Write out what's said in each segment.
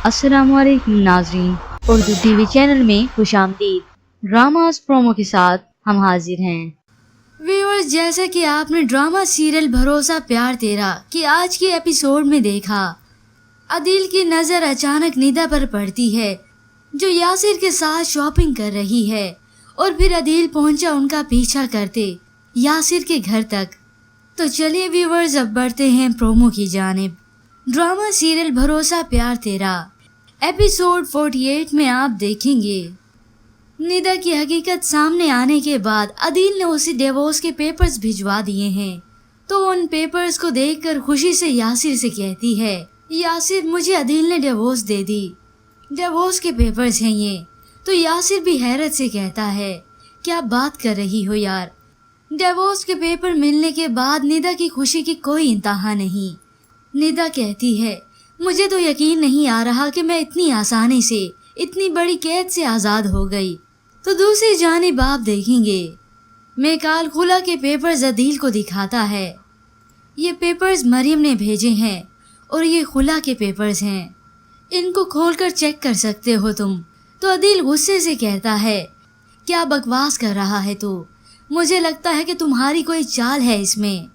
अस्सलाम वालेकुम नाज़रीन, उर्दू टीवी चैनल में खुशामदीद। ड्रामास प्रोमो के साथ हम हाजिर हैं। व्यूअर्स, जैसा कि आपने ड्रामा सीरियल भरोसा प्यार तेरा की आज के एपिसोड में देखा, अदील की नजर अचानक निदा पर पड़ती है जो यासिर के साथ शॉपिंग कर रही है, और फिर अदील पहुंचा उनका पीछा करते यासिर के घर तक। तो चलिए व्यूअर्स, अब बढ़ते हैं प्रोमो की जानिब। ड्रामा सीरियल भरोसा प्यार तेरा एपिसोड 48 में आप देखेंगे निदा की हकीकत सामने आने के बाद अदील ने उसे डिवोर्स के पेपर्स भिजवा दिए हैं। तो उन पेपर्स को देखकर खुशी से यासिर से कहती है, यासिर मुझे अदील ने डिवोर्स दे दी, डिवोर्स के पेपर्स हैं ये। तो यासिर भी हैरत से कहता है, क्या बात कर रही हो यार। डिवोर्स के पेपर मिलने के बाद निदा की खुशी की कोई इंतहा नहीं। निदा कहती है, मुझे तो यकीन नहीं आ रहा कि मैं इतनी आसानी से इतनी बड़ी कैद से आज़ाद हो गई। तो दूसरी जानिब आप देखेंगे मेकाल खुला के पेपर्स अदील को दिखाता है। ये पेपर्स मरियम ने भेजे हैं और ये खुला के पेपर्स हैं, इनको खोलकर चेक कर सकते हो तुम। तो अदील गुस्से से कहता है, क्या बकवास कर रहा है तू, मुझे लगता है कि तुम्हारी कोई चाल है इसमें।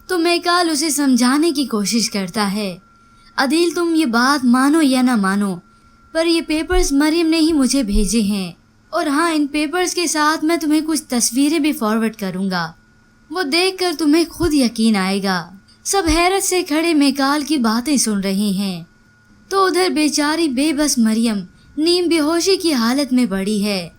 तो मेकाल उसे समझाने की कोशिश करता है, अदील तुम ये बात मानो या ना मानो, पर ये पेपर्स मरियम ने ही मुझे भेजे हैं, और हाँ, इन पेपर्स के साथ मैं तुम्हें कुछ तस्वीरें भी फॉरवर्ड करूँगा, वो देखकर तुम्हें खुद यकीन आएगा। सब हैरत से खड़े मेकाल की बातें सुन रहे हैं। तो उधर बेचारी बेबस मरियम नीम बेहोशी की हालत में पड़ी है।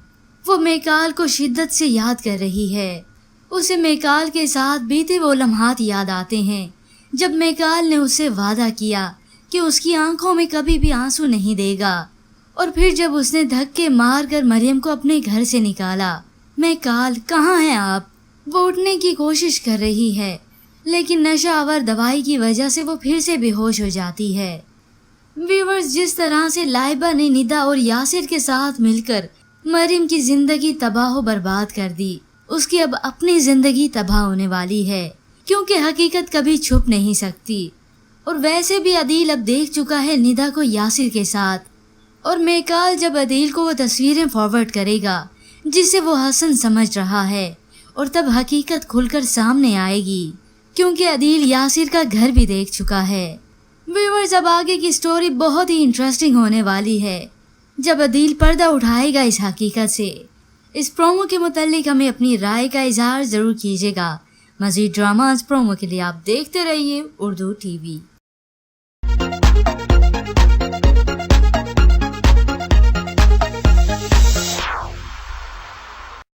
वो मेकाल को शिद्दत से याद कर रही है। उसे मेकाल के साथ बीते वो लम्हात याद आते हैं जब मेकाल ने उससे वादा किया कि उसकी आंखों में कभी भी आंसू नहीं देगा, और फिर जब उसने धक्के मार कर मरियम को अपने घर से निकाला। मेकाल कहाँ हैं आप? वो उठने की कोशिश कर रही है, लेकिन नशा आवर दवाई की वजह से वो फिर से बेहोश हो जाती है। व्यूअर्स, जिस तरह से लाइबा ने निदा और यासिर के साथ मिलकर मरियम की जिंदगी तबाह बर्बाद कर दी, उसकी अब अपनी जिंदगी तबाह होने वाली है, क्योंकि हकीकत कभी छुप नहीं सकती। और वैसे भी अदील अब देख चुका है निदा को यासिर के साथ, और मेकाल जब अदील को वो तस्वीरें फॉरवर्ड करेगा जिसे वो हसन समझ रहा है, और तब हकीकत खुलकर सामने आएगी, क्योंकि अदील यासिर का घर भी देख चुका है। व्यूअर्स, अब आगे की स्टोरी बहुत ही इंटरेस्टिंग होने वाली है जब अदील पर्दा उठाएगा इस हकीकत से। इस प्रोमो के मुतालिक हमें अपनी राय का इजहार जरूर कीजिएगा। मज़ीद ड्रामास प्रोमो के लिए आप देखते रहिए उर्दू टीवी।